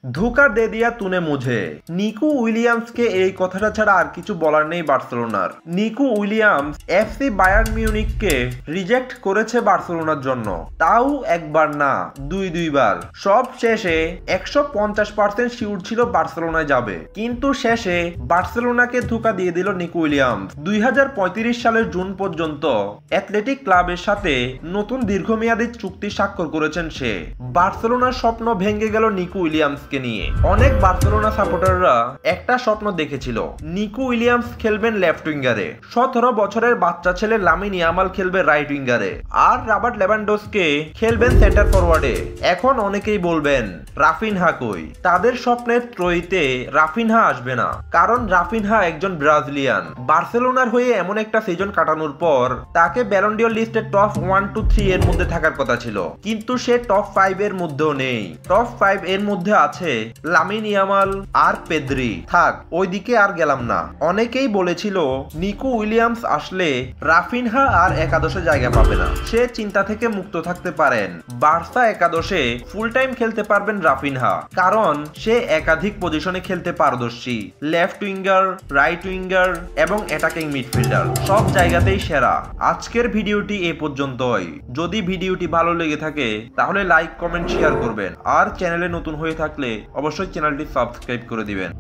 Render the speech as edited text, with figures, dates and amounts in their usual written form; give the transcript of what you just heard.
ধোঁকা দে দিয়া তুনে মুঝে। নিকো উইলিয়ামসকে এই কথাটা ছাড়া আর কিছু বলার নেই বার্সেলোনার। নিকো উইলিয়ামস এফসি বায়ার্ন মিউনিখকে রিজেক্ট করেছে বার্সেলোনার জন্য, তাও একবার না দুইবার। সব শেষে 150% শিওর ছিল বার্সেলোনায় যাবে, কিন্তু শেষে বার্সেলোনাকে ধোঁকা দিয়ে দিল নিকো উইলিয়ামস। 2035 সালের জুন পর্যন্ত অ্যাথলেটিক ক্লাবের সাথে নতুন দীর্ঘমেয়াদী চুক্তি স্বাক্ষর করেছেন সে। বার্সেলোনার স্বপ্ন ভেঙে গেল নিকো উইলিয়ামসকে নিয়ে। অনেক বার্সেলোনা সাপোর্টাররা একটা স্বপ্ন দেখেছিল, নিকো উইলিয়ামস খেলবেন লেফট উইঙ্গারে, 17 বছরের বাচ্চা ছেলে লামিন ইয়ামাল খেলবে রাইট উইঙ্গারে, আর রবার্ট লেভানডস্কি খেলবেন সেন্টার ফরওয়ার্ডে। এখন অনেকেই বলবেন রাফিনহা কই? তাদের স্বপ্নের ত্রয়ীতে রাফিনহা আসবে না, কারণ রাফিনহা একজন ব্রাজিলিয়ান। বার্সেলোনার হয়ে এমন একটা সিজন কাটানোর পর তাকে ব্যালন ডিওর লিস্টে টপ 1 to 3 এর মধ্যে থাকার কথা ছিল, কিন্তু সে টপ 5 এর মধ্যেও নেই। টপ 5 এর মধ্যে আছে লামিন ইয়ামাল আর পেদ্রি। থাক, ওইদিকে আর গেলাম না। অনেকেই বলেছিল নিকো উইলিয়ামস আসলে রাফিনহা আর একাদশে জায়গা পাবে না, সে চিন্তা থেকে মুক্ত থাকতে পারেন। বার্সা একাদশে ফুল টাইম খেলতে পারবেন রাফিনহা, কারণ সে একাধিক পজিশনে খেলতে পারদর্শী। লেফট উইঙ্গার, রাইট উইঙ্গার এবং অ্যাটাকিং মিডফিল্ডার, সব জায়গাতেই সেরা। আজকের ভিডিওটি এ পর্যন্তই। যদি ভিডিওটি ভালো লেগে থাকে তাহলে লাইক, কমেন্ট, শেয়ার করবেন, আর চ্যানেলে নতুন হয়ে থাকলে অবশ্যই চ্যানেলটি সাবস্ক্রাইব করে দিবেন।